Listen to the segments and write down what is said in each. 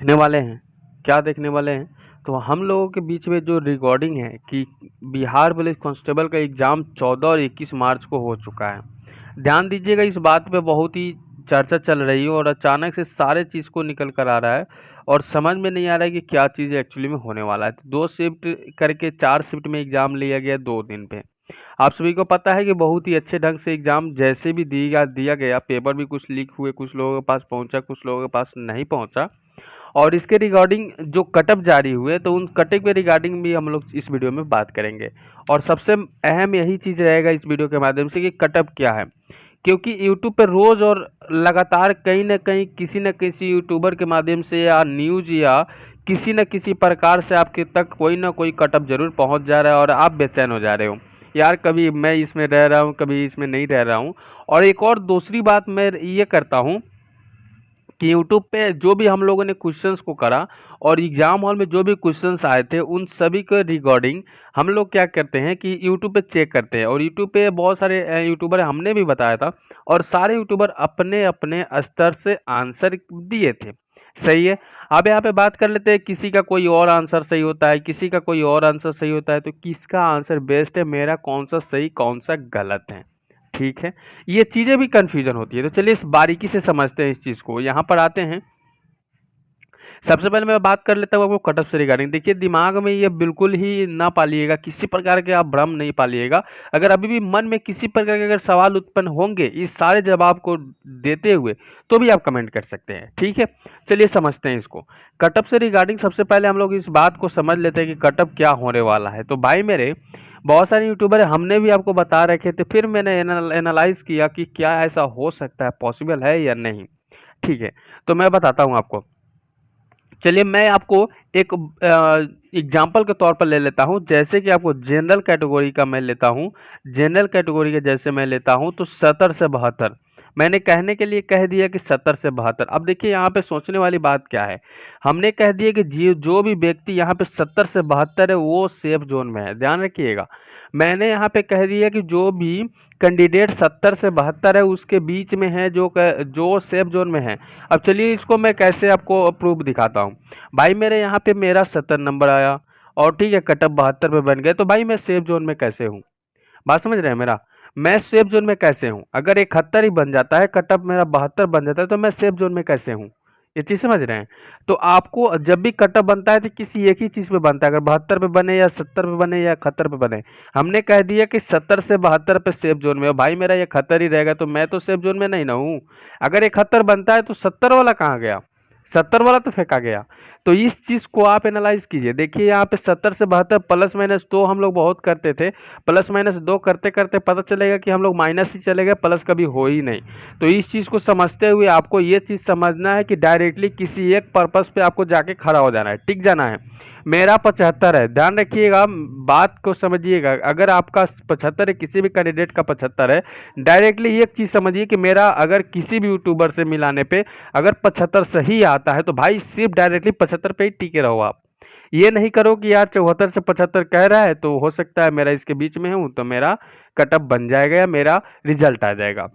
देखने वाले हैं, क्या देखने वाले हैं? तो हम लोगों के बीच में जो रिकॉर्डिंग है कि बिहार पुलिस कांस्टेबल का एग्ज़ाम 14 और 21 मार्च को हो चुका है। ध्यान दीजिएगा, इस बात पे बहुत ही चर्चा चल रही है और अचानक से सारे चीज़ को निकल कर आ रहा है और समझ में नहीं आ रहा है कि क्या चीज़ एक्चुअली में होने वाला है। तो 2 शिफ्ट करके 4 शिफ्ट में एग्ज़ाम लिया गया 2 दिन पे। आप सभी को पता है कि बहुत ही अच्छे ढंग से एग्ज़ाम जैसे भी दिया गया, पेपर भी कुछ लीक हुए, कुछ लोगों के पास पहुँचा, कुछ लोगों के पास नहीं पहुँचा। और इसके रिगार्डिंग जो कटअप जारी हुए तो उन कटअप के रिगार्डिंग भी हम लोग इस वीडियो में बात करेंगे। और सबसे अहम यही चीज़ रहेगा इस वीडियो के माध्यम से कि कटअप क्या है, क्योंकि यूट्यूब पे रोज़ और लगातार कहीं ना कहीं किसी न किसी यूट्यूबर के माध्यम से या न्यूज़ या किसी न किसी प्रकार से आपके तक कोई ना कोई कटअप जरूर पहुंच जा रहा है और आप बेचैन हो जा रहे हो यार, कभी मैं इसमें रह रहा हूँ, कभी इसमें नहीं रह रहा हूँ। और एक और दूसरी बात मैं ये करता हूँ कि यूट्यूब पे जो भी हम लोगों ने क्वेश्चंस को करा और एग्जाम हॉल में जो भी क्वेश्चंस आए थे उन सभी के रिगार्डिंग हम लोग क्या करते हैं कि यूट्यूब पे चेक करते हैं। और यूट्यूब पे बहुत सारे यूट्यूबर हमने भी बताया था और सारे यूट्यूबर अपने अपने स्तर से आंसर दिए थे। सही है। अब यहाँ पे बात कर लेते हैं, किसी का कोई और आंसर सही होता है, किसी का कोई और आंसर सही होता है, तो किसका आंसर बेस्ट है, मेरा कौन सा सही कौन सा गलत है। ठीक है, ये चीजें भी कंफ्यूजन होती है। तो चलिए इस बारीकी से समझते हैं इस चीज को। यहाँ पर आते हैं, सबसे पहले मैं बात कर लेता हूँ आपको कटअप से रिगार्डिंग। देखिए दिमाग में ये बिल्कुल ही ना पालिएगा, किसी प्रकार के आप भ्रम नहीं पालिएगा। अगर अभी भी मन में किसी प्रकार के अगर सवाल उत्पन्न होंगे इस सारे जवाब को देते हुए, तो भी आप कमेंट कर सकते हैं। ठीक है, चलिए समझते हैं इसको। कटअप से रिगार्डिंग सबसे पहले हम लोग इस बात को समझ लेते हैं कि कटअप क्या होने वाला है। तो भाई मेरे, बहुत सारे यूट्यूबर हमने भी आपको बता रखे थे, फिर मैंने एनालाइज किया कि क्या ऐसा हो सकता है, पॉसिबल है या नहीं। ठीक है, तो मैं बताता हूँ आपको। चलिए मैं आपको एक एग्जाम्पल के तौर पर ले लेता हूं। जैसे कि आपको जनरल कैटेगरी का मैं लेता हूं, जनरल कैटेगरी के जैसे मैं लेता हूं तो 70 से 72 मैंने कहने के लिए कह दिया कि 70 से 72। अब देखिए यहाँ पे सोचने वाली बात क्या है, हमने कह दिया कि जो भी व्यक्ति यहाँ पे 70 से 72 है वो सेफ जोन में है। ध्यान रखिएगा, मैंने यहाँ पे कह दिया कि जो भी कैंडिडेट 70 से 72 है उसके बीच में है, जो सेफ जोन में है। अब चलिए इसको मैं कैसे आपको प्रूफ दिखाता हूँ। भाई मेरे यहाँ पे मेरा 70 नंबर आया और ठीक है कटअप 72 पे बन गए, तो भाई मैं सेफ जोन में कैसे हूँ? बात समझ रहे हैं मेरा? मैं सेफ जोन में कैसे हूँ? अगर 71 ही बन जाता है, कटअप मेरा 72 बन जाता है, तो मैं सेफ जोन में कैसे हूँ? ये चीज समझ रहे हैं? तो आपको जब भी कटअप बनता है तो किसी एक ही चीज पे बनता है, अगर 72 पे बने या 70 पे बने या 71 पे बने। हमने कह दिया कि 70 से 72 पे सेफ जोन में हो, भाई मेरा 71 ही रहेगा, तो मैं तो सेफ जोन में नहीं ना हूँ। अगर 71 बनता है तो 70 वाला कहाँ गया? 70 वाला तो फेंका गया। तो इस चीज को आप एनालाइज कीजिए। देखिए यहाँ पे 70 से 72 प्लस माइनस 2 हम लोग बहुत करते थे, प्लस माइनस 2 करते करते पता चलेगा कि हम लोग माइनस ही चले गए, प्लस कभी हो ही नहीं। तो इस चीज को समझते हुए आपको ये चीज समझना है कि डायरेक्टली किसी एक पर्पस पे आपको जाके खड़ा हो जाना है, टिक जाना है। मेरा 75 है, ध्यान रखिएगा, बात को समझिएगा। अगर आपका 75 है, किसी भी कैंडिडेट का 75 है, डायरेक्टली एक चीज समझिए कि मेरा अगर किसी भी यूट्यूबर से मिलाने पे अगर 75 सही आता है तो भाई सिर्फ डायरेक्टली 75 पे ही टिके रहो आप। ये नहीं करो कि यार 74 से 75 कह रहा है तो हो सकता है मेरा इसके बीच में हूं तो मेरा कटअप बन जाएगा या मेरा रिजल्ट आ जाएगा।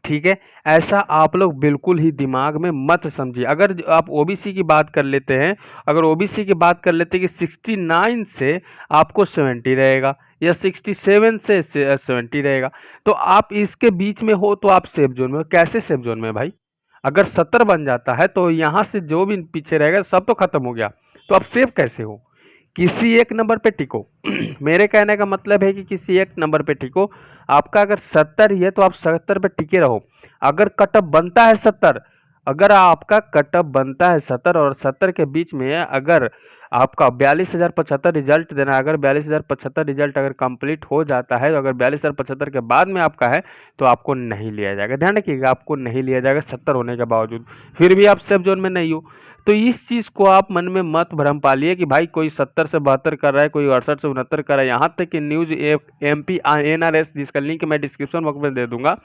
ठीक है, ऐसा आप लोग बिल्कुल ही दिमाग में मत समझिए। अगर आप ओबीसी की बात कर लेते हैं, अगर ओबीसी की बात कर लेते हैं कि 69 से आपको 70 रहेगा या 67 से 70 रहेगा, तो आप इसके बीच में हो तो आप सेफ जोन में हो। कैसे सेफ जोन में भाई? अगर 70 बन जाता है तो यहाँ से जो भी पीछे रहेगा सब तो खत्म हो गया, तो आप सेफ कैसे हो? किसी एक नंबर पे टिको। मेरे कहने का मतलब है कि किसी एक नंबर पे टिको। आपका अगर 70 ही है तो आप 70 पे टिके रहो। अगर कटअप बनता है 70, अगर आपका कटअप बनता है 70 और 70 के बीच में अगर आपका 42,075 रिजल्ट देना है, अगर 42,075 रिजल्ट अगर कंप्लीट हो जाता है, तो अगर 42,075 के बाद में आपका है तो आपको नहीं लिया जाएगा। ध्यान रखिएगा, आपको नहीं लिया जाएगा 70 होने के बावजूद, फिर भी आप सेफ जोन में नहीं हो। तो इस चीज को आप मन में मत भ्रम पालिए कि भाई कोई 70 से 72 कर रहा है, कोई 68 से 69 कर रहा है। यहाँ तक कि न्यूज MP NRS जिसका लिंक मैं डिस्क्रिप्शन बॉक्स में दे दूंगा,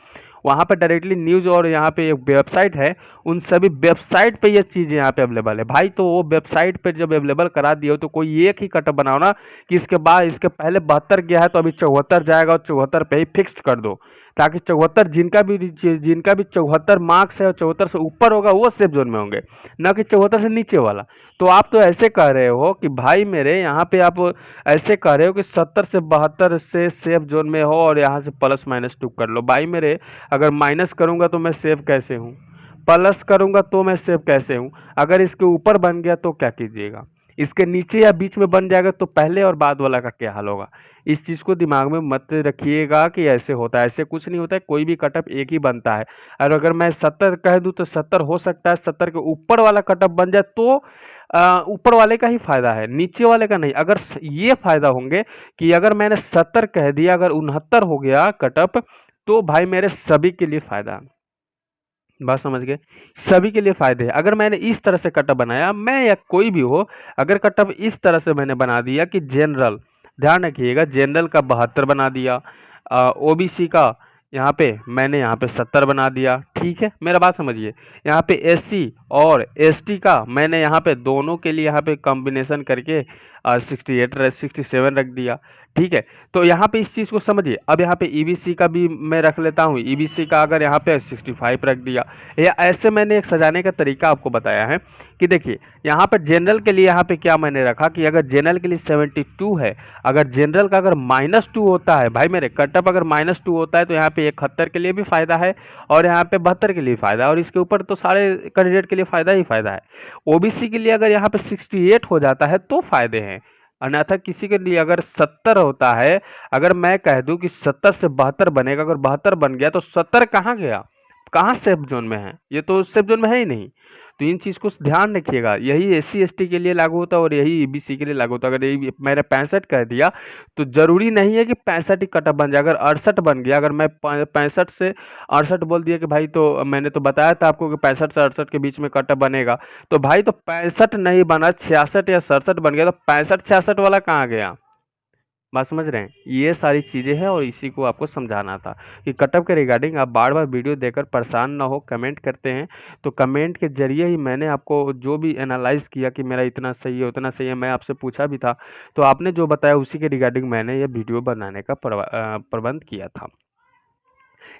वहां पे डायरेक्टली न्यूज और यहाँ पे एक वेबसाइट है, उन सभी वेबसाइट पे ये चीज यहाँ पे अवेलेबल है। भाई तो वो वेबसाइट पे जब अवेलेबल करा दिए हो तो कोई एक ही कटअप बनाओ ना, कि इसके बाद इसके पहले 72 गया है तो अभी 74 जाएगा और 74 पे ही फिक्स्ड कर दो, ताकि 74 जिनका भी 74 मार्क्स है और 74 से ऊपर होगा वो सेफ जोन में होंगे, ना कि 74 72 से नीचे वाला। तो आप तो ऐसे कह रहे हो कि भाई मेरे यहाँ पे आप ऐसे कह रहे हो कि 70 से 72 से सेफ जोन में हो और यहाँ से प्लस माइनस टू कर लो। भाई मेरे अगर माइनस करूंगा तो मैं सेफ कैसे हूँ, प्लस करूंगा तो मैं सेफ कैसे हूँ? अगर इसके ऊपर बन गया तो क्या कीजिएगा, इसके नीचे या बीच में बन जाएगा तो पहले और बाद वाला का क्या हाल होगा? इस चीज को दिमाग में मत रखिएगा कि ऐसे होता है, ऐसे कुछ नहीं होता है। कोई भी कटअप एक ही बनता है। और अगर मैं 70 कह दूं तो 70 हो सकता है 70 के ऊपर वाला कटअप बन जाए तो ऊपर वाले का ही फायदा है, नीचे वाले का नहीं। अगर ये फायदा होंगे कि अगर मैंने 70 कह दिया, अगर 69 हो गया कटअप, तो भाई मेरे सभी के लिए फायदा है। बात समझ गए? सभी के लिए फायदे है। अगर मैंने इस तरह से कटअप बनाया, मैं या कोई भी हो, अगर कटअप इस तरह से मैंने बना दिया कि जनरल, ध्यान रखिएगा, जनरल का 72 बना दिया, ओबीसी का यहाँ पे 70 बना दिया, ठीक है, मेरा बात समझिए। यहाँ पे एससी और एसटी का मैंने यहाँ पे दोनों के लिए यहाँ पे कॉम्बिनेशन करके 68 67 रख दिया, ठीक है। तो यहाँ पे इस चीज को समझिए। अब यहाँ पे ईबीसी का भी मैं रख लेता हूँ, ईबीसी का अगर यहाँ पे 65 रख दिया, या ऐसे मैंने एक सजाने का तरीका आपको बताया है कि देखिए यहाँ पे जनरल के लिए यहाँ पे क्या मैंने रखा कि अगर जनरल के लिए 72 है, अगर जनरल का अगर -2 होता है, भाई मेरे कटअप अगर -2 होता है तो यहाँ पे 71 के लिए भी फायदा है और यहाँ पे 72 के लिए फायदा है, और इसके ऊपर तो सारे कैंडिडेट के लिए फायदा ही फायदा है। ओबीसी के लिए अगर यहाँ पे 68 हो जाता है तो फायदे हैं, अन्यथा किसी के लिए अगर 70 होता है, अगर मैं कह दूं कि 70 से 72 बनेगा, अगर 72 बन गया तो 70 कहाँ गया, कहाँ सेफ जोन में है? ये तो सेफ जोन में है ही नहीं। तो इन चीज को ध्यान रखिएगा। यही एससी एसटी के लिए लागू होता है और यही ईबीसी के लिए लागू होता है। अगर यही मैंने 65 कह दिया तो जरूरी नहीं है कि 65 ही कटअप बन जाए। अगर 68 बन गया, अगर मैं 65 से 68 बोल दिया कि भाई, तो मैंने तो बताया था आपको कि 65 से 68 के बीच में कटअप बनेगा, तो भाई तो 65 नहीं बना, 66 या 67 बन गया, तो 65 66 वाला कहाँ गया? बात समझ रहे हैं? ये सारी चीजें हैं और इसी को आपको समझाना था कि कटअप के रिगार्डिंग आप बार बार वीडियो देखकर परेशान ना हो। कमेंट करते हैं तो कमेंट के जरिए ही मैंने आपको जो भी एनालाइज किया कि मेरा इतना सही है उतना सही है, मैं आपसे पूछा भी था, तो आपने जो बताया उसी के रिगार्डिंग मैंने ये वीडियो बनाने का प्रबंध किया था।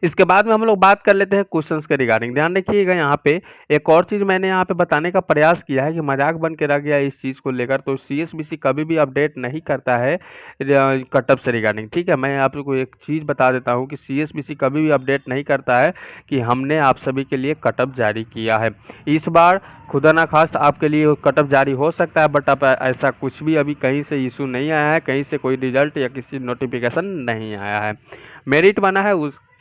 इसके बाद में हम लोग बात कर लेते हैं क्वेश्चंस के रिगार्डिंग। ध्यान रखिएगा, यहाँ पे एक और चीज मैंने यहाँ पे बताने का प्रयास किया है कि मजाक बन के रह गया इस चीज को लेकर, तो सीएसबीसी कभी भी अपडेट नहीं करता है कटअप से रिगार्डिंग, ठीक है। मैं आपको एक चीज बता देता हूँ कि सीएसबीसी कभी भी अपडेट नहीं करता है कि हमने आप सभी के लिए कटअप जारी किया है। इस बार खुदा ना खास्त आपके लिए कटअप जारी हो सकता है, बट अब ऐसा कुछ भी अभी कहीं से इशू नहीं आया है, कहीं से कोई रिजल्ट या किसी नोटिफिकेशन नहीं आया है। मेरिट बना है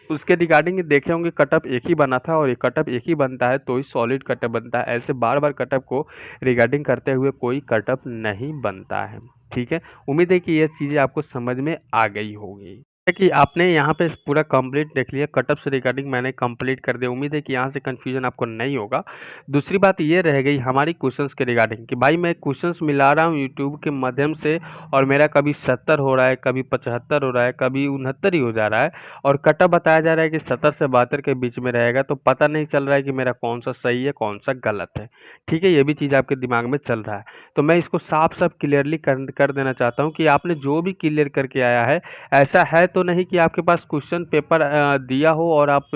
उसके रिगार्डिंग देखे होंगे, कटअप एक ही बना था और ये कटअप एक ही बनता है तो ही सॉलिड कटअप बनता है। ऐसे बार बार कटअप को रिगार्डिंग करते हुए कोई कटअप नहीं बनता है, ठीक है। उम्मीद है कि ये चीज़ें आपको समझ में आ गई होगी कि आपने यहाँ पे पूरा कंप्लीट देख लिया। कटअप से रिगार्डिंग मैंने कंप्लीट कर दिया। उम्मीद है कि यहाँ से कंफ्यूजन आपको नहीं होगा। दूसरी बात ये रह गई हमारी क्वेश्चंस के रिगार्डिंग कि भाई मैं क्वेश्चंस मिला रहा हूँ यूट्यूब के माध्यम से और मेरा कभी 70 हो रहा है, कभी 75 हो रहा है, कभी 69 ही हो जा रहा है, और कटअप बताया जा रहा है कि 70 से 72 के बीच में रहेगा, तो पता नहीं चल रहा है कि मेरा कौन सा सही है कौन सा गलत है, ठीक है। ये भी चीज़ आपके दिमाग में चल रहा है, तो मैं इसको साफ साफ क्लियरली कर देना चाहता हूँ कि आपने जो भी क्लियर करके आया है, ऐसा है तो नहीं कि आपके पास क्वेश्चन पेपर दिया हो और आप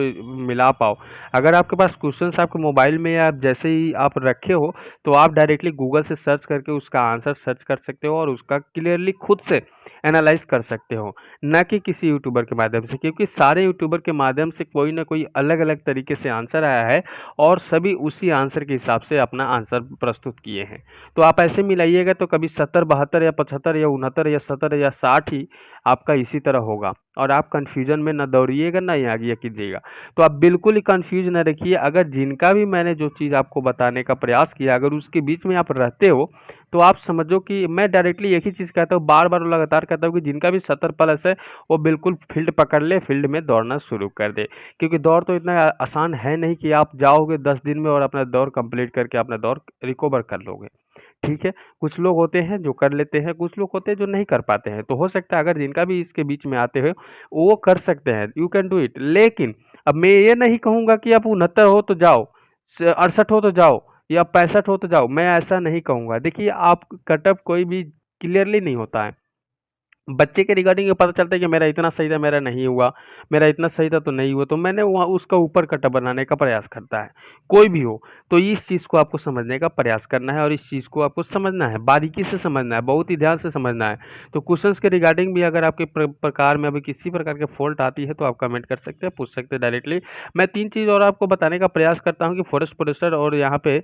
मिला पाओ। अगर आपके पास क्वेश्चंस आपके मोबाइल में या जैसे ही आप रखे हो तो आप डायरेक्टली गूगल से सर्च करके उसका आंसर सर्च कर सकते हो और उसका क्लियरली खुद से एनालाइज कर सकते हो, न कि किसी यूट्यूबर के माध्यम से, क्योंकि सारे यूट्यूबर के माध्यम से कोई ना कोई अलग अलग तरीके से आंसर आया है और सभी उसी आंसर के हिसाब से अपना आंसर प्रस्तुत किए हैं। तो आप ऐसे मिलाइएगा तो कभी 70 72 या 75 या 69 या 70 या 60 ही आपका इसी तरह होगा और आप कंफ्यूजन में ना दौड़िएगा ना ही आगे कीजिएगा। तो आप बिल्कुल ही कंफ्यूज ना रखिए। अगर जिनका भी मैंने जो चीज़ आपको बताने का प्रयास किया, अगर उसके बीच में आप रहते हो तो आप समझो कि मैं डायरेक्टली एक ही चीज़ कहता हूँ, बार बार लगातार कहता हूँ कि जिनका भी 70 प्लस है वो बिल्कुल फील्ड पकड़ ले, फील्ड में दौड़ना शुरू कर दे, क्योंकि दौड़ तो इतना आसान है नहीं कि आप जाओगे 10 दिन में और अपना दौड़ कंप्लीट करके अपना दौड़ रिकवर कर लोगे, ठीक है। कुछ लोग होते हैं जो कर लेते हैं, कुछ लोग होते हैं जो नहीं कर पाते हैं। तो हो सकता है अगर जिनका भी इसके बीच में आते हैं वो कर सकते हैं, यू कैन डू इट। लेकिन अब मैं ये नहीं कहूंगा कि आप 69 हो तो जाओ, 68 हो तो जाओ, या 65 हो तो जाओ, मैं ऐसा नहीं कहूंगा। देखिए, आप कटअप कोई भी क्लियरली नहीं होता है, बच्चे के रिगार्डिंग ये पता चलता है कि मेरा इतना सही था, मेरा नहीं हुआ, मेरा इतना सही था तो नहीं हुआ, तो मैंने वहाँ उसका ऊपर कटा बनाने का प्रयास करता है, कोई भी हो। तो इस चीज़ को आपको समझने का प्रयास करना है और इस चीज़ को आपको समझना है, बारीकी से समझना है, बहुत ही ध्यान से समझना है। तो क्वेश्चंस के रिगार्डिंग भी अगर आपके प्रकार में अभी किसी प्रकार के फॉल्ट आती है तो आप कमेंट कर सकते हैं, पूछ सकते हैं डायरेक्टली। मैं 3 चीज़ और आपको बताने का प्रयास करता हूँ कि फॉरेस्ट फॉरेस्टर और यहाँ पे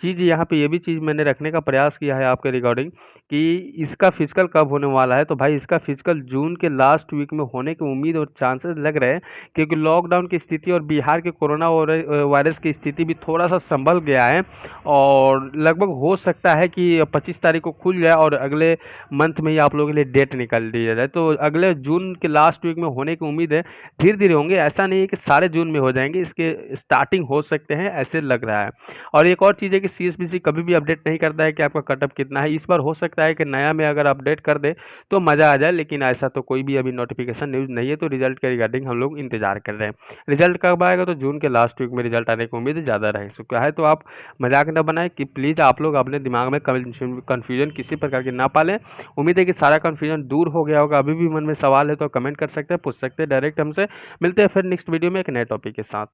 ये भी चीज़ मैंने रखने का प्रयास किया है आपके रिगार्डिंग कि इसका फिजिकल कब होने वाला है। तो भाई इसका फिजिकल जून के लास्ट वीक में होने की उम्मीद और चांसेस लग रहे हैं, क्योंकि लॉकडाउन की स्थिति और बिहार के कोरोना वायरस की स्थिति भी थोड़ा सा संभल गया है और लगभग हो सकता है कि 25 तारीख को खुल जाए और अगले मंथ में ही आप लोगों के लिए डेट निकाल दिया जाए। तो अगले जून के लास्ट वीक में होने की उम्मीद है। धीरे धीरे होंगे, ऐसा नहीं है कि सारे जून में हो जाएंगे, इसके स्टार्टिंग हो सकते हैं ऐसे लग रहा है। और एक और चीज़ है कि सीएसबीसी कभी भी अपडेट नहीं करता है कि आपका कटअप कितना है। इस बार हो सकता है कि नया में अगर अपडेट कर दे तो मज़ा आ जाए, लेकिन ऐसा तो कोई भी अभी नोटिफिकेशन न्यूज़ नहीं है। तो रिजल्ट के रिगार्डिंग हम लोग इंतजार कर रहे हैं। रिजल्ट कब आएगा? तो जून के लास्ट वीक में रिजल्ट आने की उम्मीद ज़्यादा रह सकता है। तो आप मजाक न बनाएं कि प्लीज़ आप लोग अपने दिमाग में कन्फ्यूजन किसी प्रकार की ना पालें। उम्मीद है कि सारा कन्फ्यूजन दूर हो गया होगा। अभी भी मन में सवाल है तो कमेंट कर सकते हैं, पूछ सकते हैं डायरेक्ट हमसे। मिलते हैं फिर नेक्स्ट वीडियो में एक नए टॉपिक के साथ।